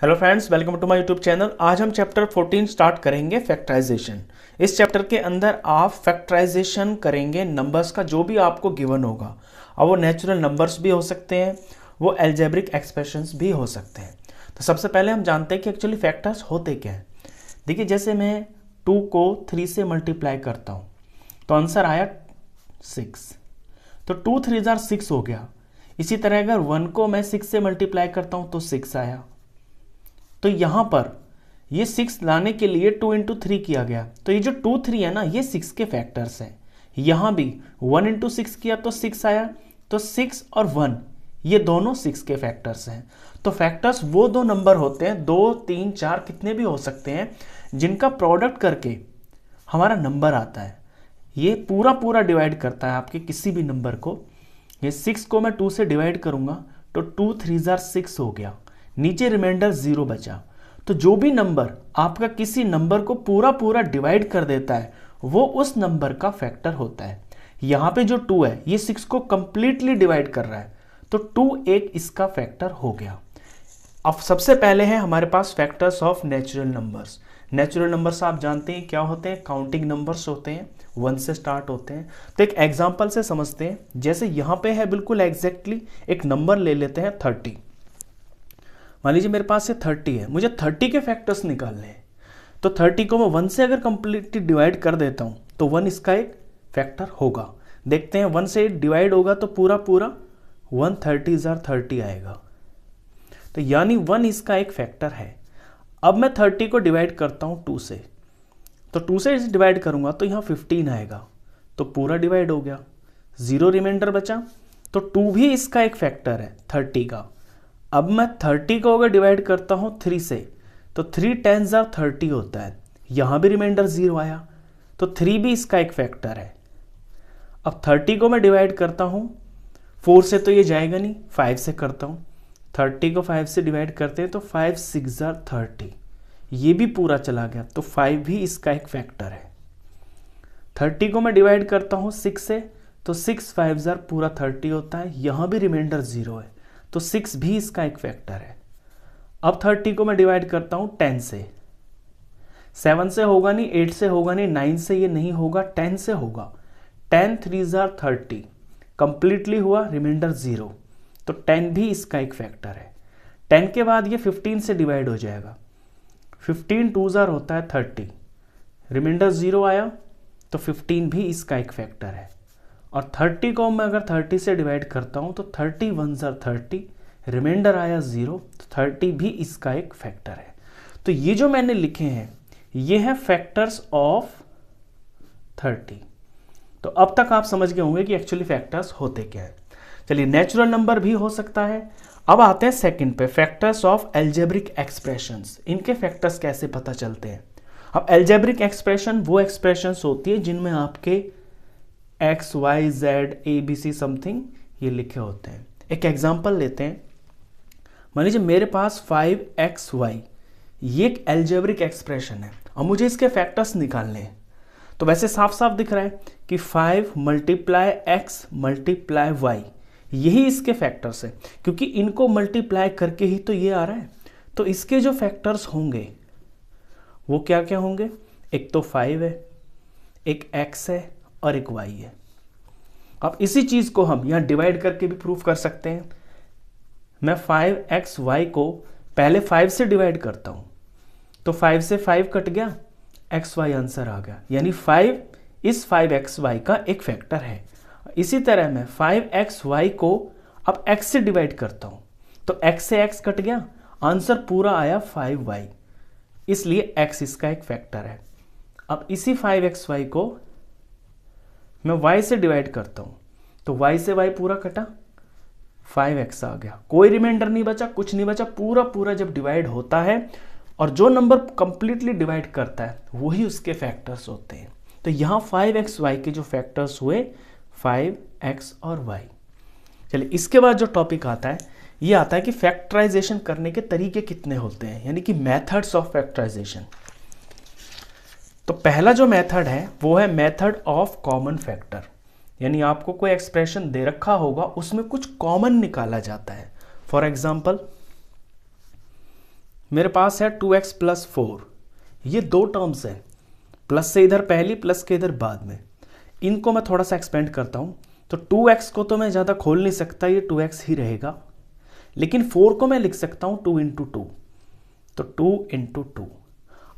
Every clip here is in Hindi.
Hello friends, welcome to my YouTube channel. आज हम चैप्टर 14 स्टार्ट करेंगे फैक्टराइजेशन। इस चैप्टर के अंदर आप फैक्टराइजेशन करेंगे नंबर्स का, जो भी आपको गिवन होगा। अब वो नेचुरल नंबर्स भी हो सकते हैं, वो एल्जेब्रिक एक्सप्रेशंस भी हो सकते हैं। तो सबसे पहले हम जानते हैं कि एक्चुअली फैक्टर्स होते क्या हैं। देखिए, जैसे मैं 2 को 3 से मल्टीप्लाई करता हूँ तो आंसर आया 6, तो 2 3 6 हो गया। इसी तरह अगर 1 को मैं 6 से मल्टीप्लाई करता हूँ तो 6 आया। तो यहां पर ये 6 लाने के लिए 2 इंटू 3 किया गया, तो ये जो 2 3 है ना, ये 6 के फैक्टर्स हैं। यहां भी 1 इंटू 6 किया तो 6 आया, तो 6 और 1 ये दोनों 6 के फैक्टर्स हैं। तो फैक्टर्स वो दो नंबर होते हैं, 2 3 4 कितने भी हो सकते हैं, जिनका प्रोडक्ट करके हमारा नंबर आता है। ये पूरा पूरा डिवाइड करता है आपके किसी भी नंबर को। ये 6 को मैं 2 से डिवाइड करूंगा तो 2 3 6 हो गया, नीचे रिमाइंडर 0 बचा। तो जो भी नंबर आपका किसी नंबर को पूरा पूरा डिवाइड कर देता है वो उस नंबर का फैक्टर होता है। यहां पे जो 2 है ये 6 को कंप्लीटली डिवाइड कर रहा है, तो 2 एक इसका फैक्टर हो गया। अब सबसे पहले है हमारे पास factors of natural numbers. Natural numbers आप जानते हैं क्या होते हैं, काउंटिंग नंबर्स होते हैं, 1 से स्टार्ट होते हैं। तो एक एग्जांपल से समझते हैं। जैसे यहां पे है बिल्कुल एग्जैक्टली एक नंबर ले लेते हैं 30। मान लीजिए मेरे पास से 30 है, मुझे 30 के फैक्टर्स निकालने हैं। तो 30 को मैं 1 से अगर कंप्लीटली डिवाइड कर देता हूं तो 1 इसका एक फैक्टर होगा। देखते हैं 1 से डिवाइड होगा तो पूरा पूरा 1 30 आएगा, तो यानी 1 इसका एक फैक्टर है। अब मैं 30 को डिवाइड करता हूं 2 से, तो 2 से इसे डिवाइड करूंगा तो यहां 15 आएगा, तो पूरा डिवाइड हो गया, 0 रिमाइंडर बचा। तो 2 भी इसका एक फैक्टर है 30 का। अब मैं 30 को अगर डिवाइड करता हूं 3 से, तो 3 10 30 होता है, यहां भी रिमाइंडर 0 आया, तो 3 भी इसका एक फैक्टर है। अब 30 को मैं डिवाइड करता हूं 4 से, तो ये जाएगा नहीं, 5 से करता हूं। 30 को 5 से डिवाइड करते हैं तो 5 6 30, ये भी पूरा चला गया, तो 5 भी इसका एक फैक्टर है। 30 को मैं डिवाइड करता हूं 6 से, तो 6 5 पूरा 30 होता है, यहां भी रिमाइंडर 0 है, तो 6 भी इसका एक फैक्टर है। अब 30 को मैं डिवाइड करता हूं 10 से, 7 से होगा नहीं, 8 से होगा नहीं, 9 से ये नहीं होगा, 10 से होगा। 10 3 30 कंप्लीटली हुआ, रिमाइंडर 0, तो 10 भी इसका एक फैक्टर है। 10 के बाद ये 15 से डिवाइड हो जाएगा, 15 2 होता है 30, रिमाइंडर 0 आया, तो 15 भी इसका एक फैक्टर है। और 30 को मैं अगर 30 से डिवाइड करता हूं तो 30 1 30, रिमाइंडर आया 0, तो 30 भी इसका एक फैक्टर है। तो ये जो मैंने लिखे हैं ये है फैक्टर्स ऑफ 30। तो अब तक आप समझ गए होंगे कि एक्चुअली फैक्टर्स होते क्या है। चलिए, नेचुरल नंबर भी हो सकता है। अब आते हैं सेकंड पे, फैक्टर्स ऑफ एल्जेब्रिक एक्सप्रेशंस। इनके फैक्टर्स कैसे पता चलते हैं। अब एल्जेब्रिक एक्सप्रेशन वो एक्सप्रेशंस होती है जिनमें आपके X Y Z A B C something ये लिखे होते हैं। एक एग्जांपल लेते हैं। मान लीजिए मेरे पास 5xy, ये एक एल्जेब्रिक एक्सप्रेशन है और मुझे इसके फैक्टर्स निकालने हैं। तो वैसे साफ साफ दिख रहा है कि 5 मल्टीप्लाई एक्स मल्टीप्लाई वाई, यही इसके फैक्टर्स है, क्योंकि इनको मल्टीप्लाई करके ही तो ये आ रहा है। तो इसके जो फैक्टर्स होंगे वो क्या क्या होंगे, एक तो 5 है, एक x है और एक y है। अब इसी चीज को हम यहां डिवाइड करके भी प्रूफ कर सकते हैं। मैं 5xy को पहले 5 से डिवाइड करता हूं, तो 5 से 5 कट गया, xy आंसर आ गया, यानी 5 इस 5xy का एक फैक्टर है। इसी तरह मैं 5xy को अब x से डिवाइड करता हूं, तो x से x कट गया, आंसर पूरा आया 5y, इसलिए x इसका एक फैक्टर है। अब इसी 5xy को मैं y से डिवाइड करता हूं, तो y से y पूरा कटा, 5x आ गया, कोई रिमाइंडर नहीं बचा, कुछ नहीं बचा, पूरा पूरा जब डिवाइड होता है और जो नंबर कंप्लीटली डिवाइड करता है वही उसके फैक्टर्स होते हैं। तो यहां 5xy के जो फैक्टर्स हुए 5x और y। चलिए, इसके बाद जो टॉपिक आता है ये आता है कि फैक्टराइजेशन करने के तरीके कितने होते हैं, यानी कि मेथड्स ऑफ फैक्टराइजेशन। तो पहला जो मेथड है वो है मेथड ऑफ कॉमन फैक्टर, यानी आपको कोई एक्सप्रेशन दे रखा होगा उसमें कुछ कॉमन निकाला जाता है। फॉर एग्जांपल मेरे पास है 2x प्लस 4, ये दो टर्म्स हैं, प्लस से इधर पहली, प्लस के इधर बाद में। इनको मैं थोड़ा सा एक्सपेंड करता हूँ, तो 2x को तो मैं ज़्यादा खोल नहीं सकता, ये 2x ही रहेगा, लेकिन 4 को मैं लिख सकता हूँ 2 इंटू 2, तो 2 इंटू 2।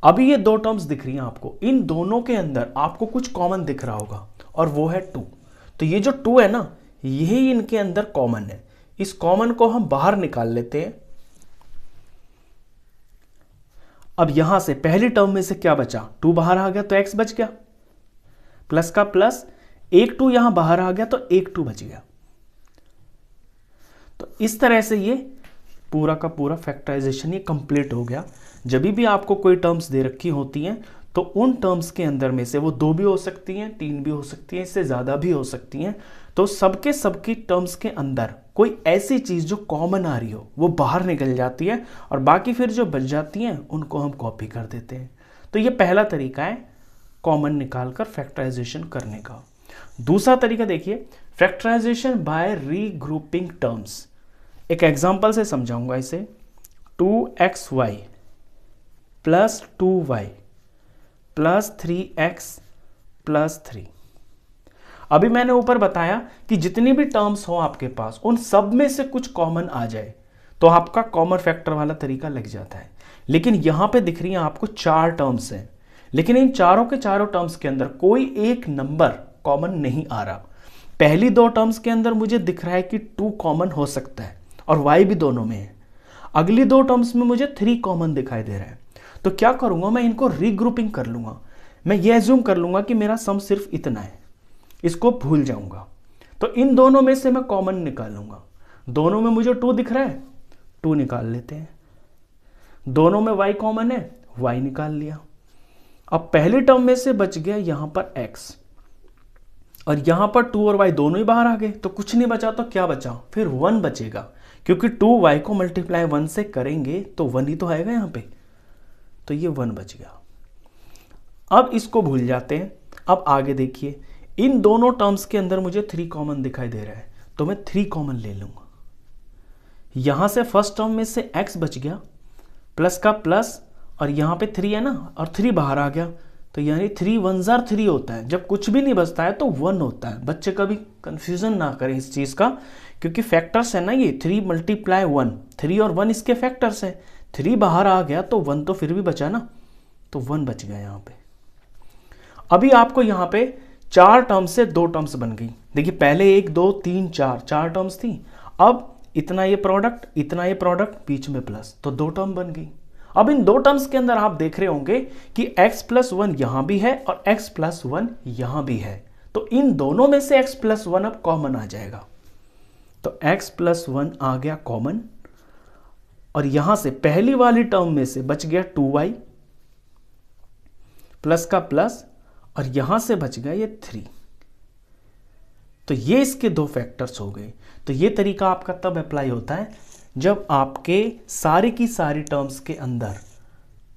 अभी ये दो टर्म्स दिख रही हैं आपको, इन दोनों के अंदर आपको कुछ कॉमन दिख रहा होगा और वो है 2। तो ये जो 2 है ना, यही इनके अंदर कॉमन है। इस कॉमन को हम बाहर निकाल लेते हैं। अब यहां से पहली टर्म में से क्या बचा, 2 बाहर आ गया तो x बच गया, प्लस का प्लस, एक 2 यहां बाहर आ गया तो एक 2 बच गया। तो इस तरह से ये पूरा का पूरा फैक्टराइजेशन ये कंप्लीट हो गया। जब भी आपको कोई टर्म्स दे रखी होती हैं तो उन टर्म्स के अंदर में से वो 2 भी हो सकती हैं, 3 भी हो सकती हैं, इससे ज़्यादा भी हो सकती हैं। तो सबकी टर्म्स के अंदर कोई ऐसी चीज़ जो कॉमन आ रही हो वो बाहर निकल जाती है और बाकी फिर जो बच जाती हैं उनको हम कॉपी कर देते हैं। तो ये पहला तरीका है कॉमन निकालकर फैक्टराइजेशन करने का। दूसरा तरीका देखिए, फैक्टराइजेशन बाय रीग्रुपिंग टर्म्स। एक एग्जांपल से समझाऊंगा इसे। 2xy plus 2y plus 3x plus 3। अभी मैंने ऊपर बताया कि जितनी भी टर्म्स हो आपके पास उन सब में से कुछ कॉमन आ जाए तो आपका कॉमन फैक्टर वाला तरीका लग जाता है। लेकिन यहां पे दिख रही है आपको 4 टर्म्स हैं, लेकिन इन चारों के चारों टर्म्स के अंदर कोई एक नंबर कॉमन नहीं आ रहा। पहली 2 टर्म्स के अंदर मुझे दिख रहा है कि 2 कॉमन हो सकता है और y भी दोनों में है। अगली 2 टर्म्स में मुझे 3 कॉमन दिखाई दे रहा है। तो क्या करूंगा, मैं इनको रीग्रुपिंग कर लूंगा। मैं ये एज्यूम कर लूंगा कि मेरा सम सिर्फ इतना है, इसको भूल जाऊंगा। तो इन दोनों में से मैं कॉमन निकालूंगा। दोनों में मुझे 2 दिख रहा है, 2 निकाल लेते हैं। दोनों में y कॉमन है, y निकाल लिया। अब पहली टर्म में से बच गया यहां पर x और यहां पर 2 और y दोनों ही बाहर आ गए, तो कुछ नहीं बचा। तो क्या बचा, फिर 1 बचेगा, क्योंकि 2y को मल्टीप्लाई 1 से करेंगे तो 1 ही तो आएगा यहां पे। तो ये 1 बच गया। अब इसको भूल जाते हैं। अब आगे देखिए, इन दोनों टर्म्स के अंदर मुझे 3 कॉमन दिखाई दे रहा है, तो मैं 3 कॉमन ले लूंगा। यहां से फर्स्ट टर्म में से x बच गया, प्लस का प्लस, और यहां पे 3 है ना, और 3 बाहर आ गया, तो यानी 3 1 3 होता है। जब कुछ भी नहीं बचता है तो 1 होता है। बच्चे कभी कंफ्यूजन ना करें इस चीज का, क्योंकि फैक्टर्स है ना ये 3 मल्टीप्लाई 1, 3 और 1 इसके फैक्टर्स है। 3 बाहर आ गया तो 1 तो फिर भी बचा ना, तो 1 बच गया यहां पे। अभी आपको यहां पे 4 टर्म्स से 2 टर्म्स बन गई। देखिए पहले 1 2 3 4 टर्म्स थी, अब इतना ये प्रोडक्ट, इतना ये प्रोडक्ट, बीच में प्लस, तो 2 टर्म बन गई। अब इन 2 टर्म्स के अंदर आप देख रहे होंगे कि x प्लस 1 यहां भी है और x प्लस 1 यहां भी है, तो इन दोनों में से x प्लस 1 अब कॉमन आ जाएगा। तो x प्लस 1 आ गया कॉमन, और यहां से पहली वाली टर्म में से बच गया 2y प्लस का प्लस, और यहां से बच गया ये 3। तो ये इसके 2 फैक्टर्स हो गए। तो ये तरीका आपका तब अप्लाई होता है जब आपके सारी की सारी टर्म्स के अंदर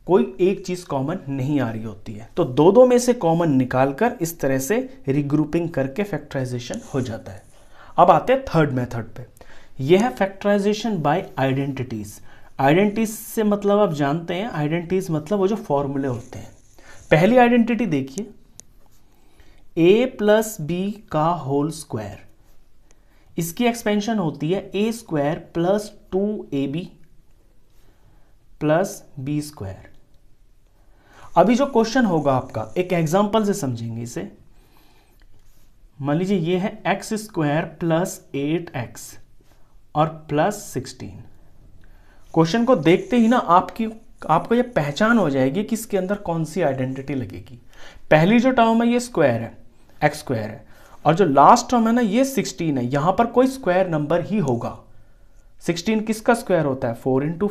कोई एक चीज कॉमन नहीं आ रही होती है। तो 2 में से कॉमन निकालकर इस तरह से रिग्रुपिंग करके फैक्टराइजेशन हो जाता है। अब आते हैं थर्ड मेथड पे। यह है फैक्टराइजेशन बाय आइडेंटिटीज। आइडेंटिटीज से मतलब आप जानते हैं, आइडेंटिटीज मतलब वो जो फॉर्मूले होते हैं। पहली आइडेंटिटी देखिए, a प्लस बी का होल स्क्वायर, इसकी एक्सपेंशन होती है a square plus 2ab plus B square. अभी जो क्वेश्चन होगा आपका, एक एग्जांपल से समझेंगे इसे। मान लीजिए ये है x स्क्वायर प्लस 8x और प्लस 16। क्वेश्चन को देखते ही ना आपको ये पहचान हो जाएगी कि इसके अंदर कौन सी आइडेंटिटी लगेगी। पहली जो टर्म है ये स्क्वायर है, x स्क्वायर है, और जो लास्ट टर्म है ना ये 16 है। यहां पर कोई स्क्वायर नंबर ही होगा। 16 किसका स्क्वायर होता है, 4 इंटू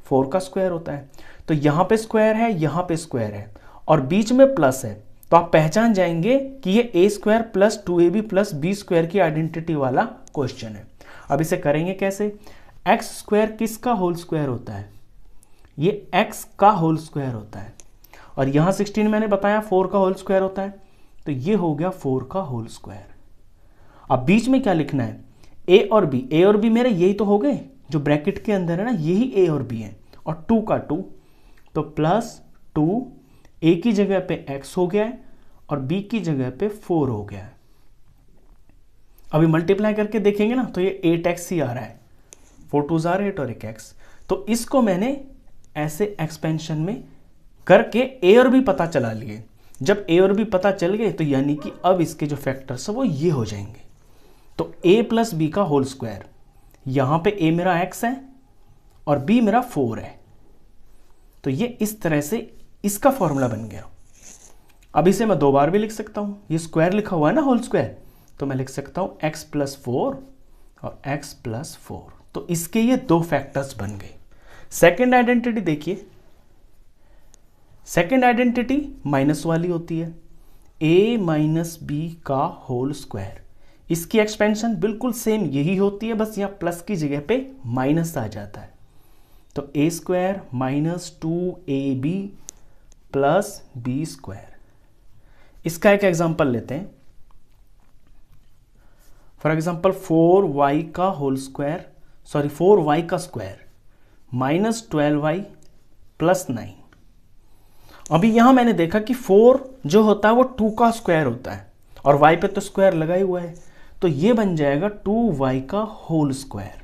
4 का स्क्वायर होता है। तो यहां पे स्क्वायर है, यहां पे स्क्वायर है, और बीच में प्लस है, तो आप पहचान जाएंगे कि ये a square plus 2ab plus B square की आइडेंटिटी वाला क्वेश्चन है। अब इसे करेंगे कैसे, x स्क्वायर किसका होल स्क्वायर होता है, ये x का होल स्क्वायर होता है, और यहां 16 मैंने बताया 4 का होल स्क्वायर होता है, तो ये हो गया 4 का होल स्क्वायर। अब बीच में क्या लिखना है, a और b मेरे यही तो हो गए, जो ब्रैकेट के अंदर है ना यही a और b है, और 2 का 2, तो +2 a की जगह पे x हो गया है और b की जगह पे 4 हो गया है। अभी मल्टीप्लाई करके देखेंगे ना तो ये 8x ही आ रहा है, 4 2 8 और 1x। तो इसको मैंने ऐसे एक्सपेंशन में करके a और b पता चला लिए। जब a और b पता चल गए तो यानी कि अब इसके जो फैक्टर्स है वो ये हो जाएंगे। तो a + b का होल स्क्वायर, यहां पे a मेरा x है और b मेरा 4 है, तो ये इस तरह से इसका फॉर्मूला बन गया। अब इसे मैं 2 बार भी लिख सकता हूं, ये स्क्वायर लिखा हुआ है ना होल स्क्वायर, तो मैं लिख सकता हूं x + 4 और x + 4। तो इसके ये 2 फैक्टर्स बन गए। सेकेंड आइडेंटिटी देखिए, सेकेंड आइडेंटिटी माइनस वाली होती है, a - b का होल स्क्वायर। इसकी एक्सपेंशन बिल्कुल सेम यही होती है, बस यहां प्लस की जगह पे माइनस आ जाता है। तो a² - 2ab + b²। इसका एक एग्जांपल लेते हैं। फॉर एग्जांपल 4y का होल स्क्वायर, 4y का स्क्वायर -12y + 9। अभी यहां मैंने देखा कि 4 जो होता है वो 2 का स्क्वायर होता है और y पे तो स्क्वायर लगा ही हुआ है, तो ये बन जाएगा 2y का होल स्क्वायर।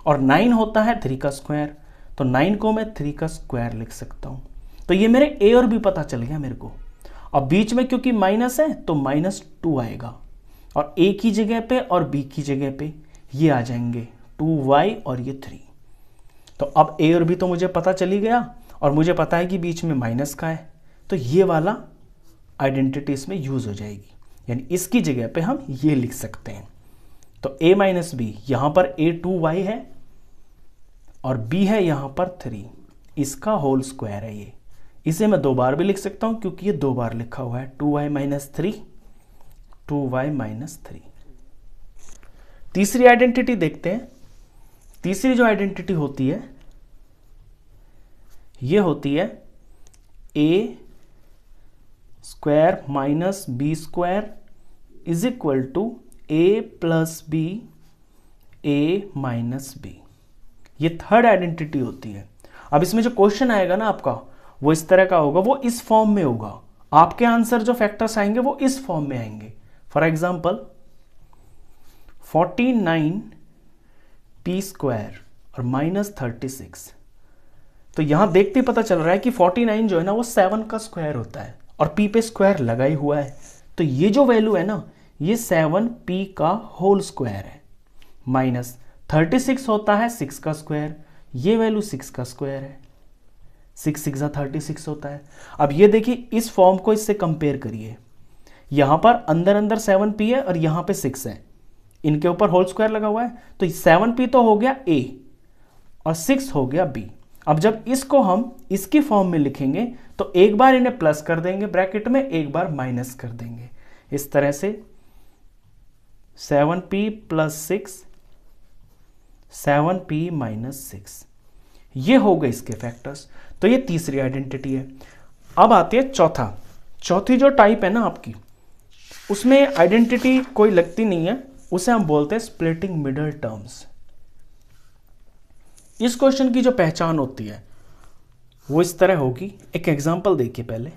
और 9 होता है 3 का स्क्वायर, तो 9 को मैं 3 का स्क्वायर लिख सकता हूं। तो ये मेरे a और b पता चल गया मेरे को। अब बीच में क्योंकि माइनस है तो -2 आएगा और a की जगह पे और b की जगह पे ये आ जाएंगे 2y और ये 3। तो अब a और b तो मुझे पता चली गया और मुझे पता है कि बीच में माइनस का है, तो ये वाला आइडेंटिटी इसमें यूज हो जाएगी, यानी इसकी जगह पे हम ये लिख सकते हैं। तो a - b, यहां पर a 2y है और b है यहां पर 3, इसका होल स्क्वायर है ये। इसे मैं 2 बार भी लिख सकता हूं क्योंकि ये 2 बार लिखा हुआ है, 2y - 3, 2y - 3। तीसरी आइडेंटिटी देखते हैं। तीसरी जो आइडेंटिटी होती है ये होती है a² - b² = a + b a - b। ये थर्ड आइडेंटिटी होती है। अब इसमें जो क्वेश्चन आएगा ना आपका वो इस तरह का होगा, वो इस फॉर्म में होगा। आपके आंसर जो फैक्टर्स आएंगे वो इस फॉर्म में आएंगे। फॉर एग्जांपल 49p² और -36, तो यहां देखते पता चल रहा है कि 49 जो है ना वो 7 का स्क्वायर होता है और p पे स्क्वायर लगा ही हुआ है, तो ये जो वैल्यू है ना ये 7p का होल स्क्वायर है। -36 होता है 6 का स्क्वायर, ये वैल्यू 6 का स्क्वायर है, 6 6 36 होता है। अब ये देखिए इस फॉर्म को इससे कंपेयर करिए, यहां पर अंदर अंदर 7p है और यहां पे 6 है, इनके ऊपर होल स्क्वायर लगा हुआ है, तो 7p तो हो गया a और 6 हो गया b। अब जब इसको हम इसकी फॉर्म में लिखेंगे तो एक बार इन्हें प्लस कर देंगे ब्रैकेट में, एक बार माइनस कर देंगे, इस तरह से 7p + 6 7p - 6, ये हो गए इसके फैक्टर्स। तो ये तीसरी आइडेंटिटी है। अब आती है चौथी जो टाइप है ना आपकी, उसमें आइडेंटिटी कोई लगती नहीं है, उसे हम बोलते हैं स्प्लिटिंग मिडल टर्म्स। इस क्वेश्चन की जो पहचान होती है वो इस तरह होगी। एक एग्जांपल देखिए पहले,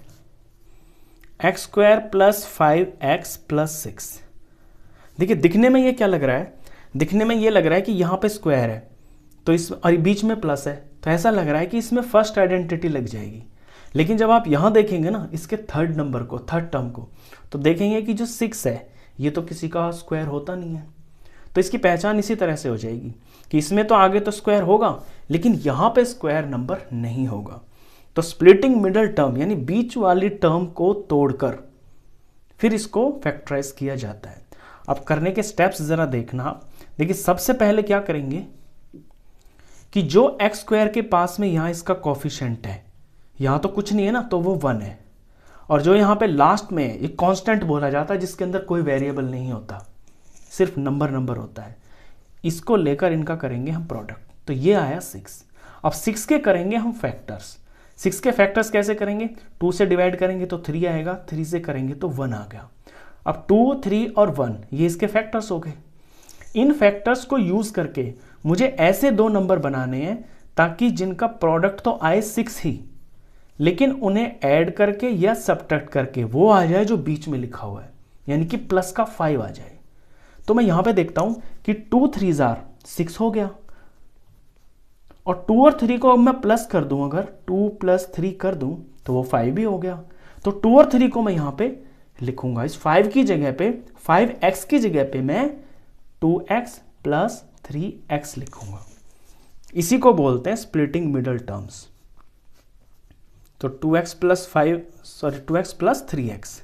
x² + 5x + 6। देखिए दिखने में ये क्या लग रहा है, दिखने में ये लग रहा है कि यहाँ पे स्क्वायर है तो इस और बीच में प्लस है, तो ऐसा लग रहा है कि इसमें फर्स्ट आइडेंटिटी लग जाएगी। लेकिन जब आप यहाँ देखेंगे ना इसके थर्ड नंबर को, थर्ड टर्म को, तो देखेंगे कि जो 6 है ये तो किसी का स्क्वायर होता नहीं है। तो इसकी पहचान इसी तरह से हो जाएगी कि इसमें तो आगे तो स्क्वायर होगा लेकिन यहाँ पे स्क्वायर नंबर नहीं होगा। तो स्प्लिटिंग मिडल टर्म यानी बीच वाली टर्म को तोड़कर फिर इसको फैक्टराइज किया जाता है। अब करने के स्टेप्स जरा देखना। देखिए सबसे पहले क्या करेंगे कि जो x² के पास में यहाँ इसका कोफिशिएंट है, यहाँ तो कुछ नहीं है ना, तो वो 1 है, और जो यहाँ पे लास्ट में एक कांस्टेंट बोला जाता है जिसके अंदर कोई वेरिएबल नहीं होता, सिर्फ नंबर होता है, इसको लेकर इनका करेंगे हम प्रोडक्ट। तो ये आया 6। अब 6 के करेंगे हम फैक्टर्स। 6 के फैक्टर्स कैसे करेंगे, 2 से डिवाइड करेंगे तो 3 आएगा, 3 से करेंगे तो 1 आ गया। अब 2, 3 और 1 ये इसके फैक्टर्स हो गए। इन फैक्टर्स को यूज करके मुझे ऐसे 2 नंबर बनाने हैं ताकि जिनका प्रोडक्ट तो आए 6 ही, लेकिन उन्हें ऐड करके या सब्ट्रैक्ट करके वो आ जाए जो बीच में लिखा हुआ है, यानी कि प्लस का 5 आ जाए। तो मैं यहां पे देखता हूं कि 2 3 6 हो गया, और 2 और 3 को मैं प्लस कर दूं, अगर 2 + 3 कर दूं तो वो 5 भी हो गया। तो 2 और 3 को मैं यहां पे लिखूंगा, इस 5 की जगह पे 5x की जगह पे मैं 2x + 3x लिखूंगा। इसी को बोलते हैं स्प्लिटिंग मिडल टर्म्स। तो 2x + 3x।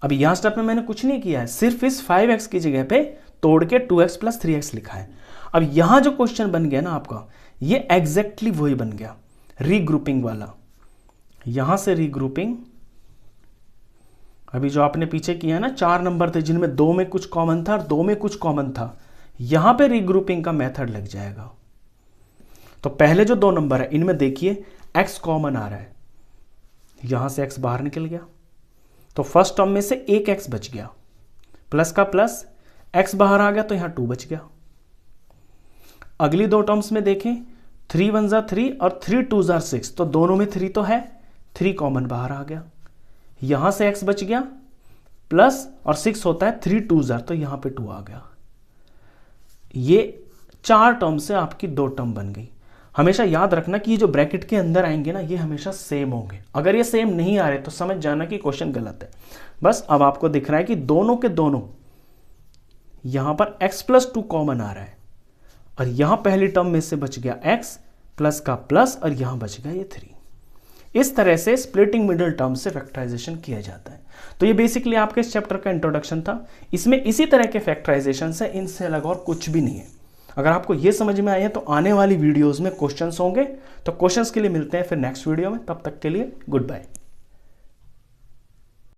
अब यहां स्टेप में मैंने कुछ नहीं किया है, सिर्फ इस 5x की जगह पे तोड़ के 2x + 3x लिखा है। अब यहां जो क्वेश्चन बन गया ना आपका, ये एग्जैक्टली वही बन गया, रीग्रुपिंग वाला। यहां से रीग्रुपिंग, अभी जो आपने पीछे किया ना 4 नंबर थे जिनमें 2 में कुछ कॉमन था और 2 में कुछ कॉमन था, यहां पे रीग्रुपिंग का मेथड लग जाएगा। तो पहले जो 2 नंबर है इनमें देखिए x कॉमन आ रहा है, यहां से x बाहर निकल गया, तो फर्स्ट टर्म में से एक x बच गया, प्लस का प्लस x बाहर आ गया तो यहां 2 बच गया। अगली 2 टर्म्स में देखें, 3 1 3 और 3 2 6, तो दोनों में 3 तो है, 3 कॉमन बाहर आ गया, यहां से x बच गया, प्लस और 6 होता है 3 2 तो यहां पे 2 आ गया। ये 4 टर्म से आपकी 2 टर्म बन गई। हमेशा याद रखना कि ये जो ब्रैकेट के अंदर आएंगे ना, ये हमेशा सेम होंगे। अगर ये सेम नहीं आ रहे तो समझ जाना कि क्वेश्चन गलत है। बस अब आपको दिख रहा है कि दोनों के दोनों यहां पर x + 2 कॉमन आ रहा है, और यहां पहली टर्म में से बच गया x, प्लस का प्लस, और यहां बच गया ये 3। इस तरह से स्प्लिटिंग मिडल टर्म से फैक्टराइजेशन किया जाता है। तो ये बेसिकली आपके इस चैप्टर का इंट्रोडक्शन था। इसमें इसी तरह के फैक्टराइजेशन है, इनसे अलग और कुछ भी नहीं है। अगर आपको ये समझ में आया है तो आने वाली वीडियोस में क्वेश्चंस होंगे। तो क्वेश्चंस के लिए मिलते हैं फिर नेक्स्ट वीडियो में, तब तक के लिए गुड बाय।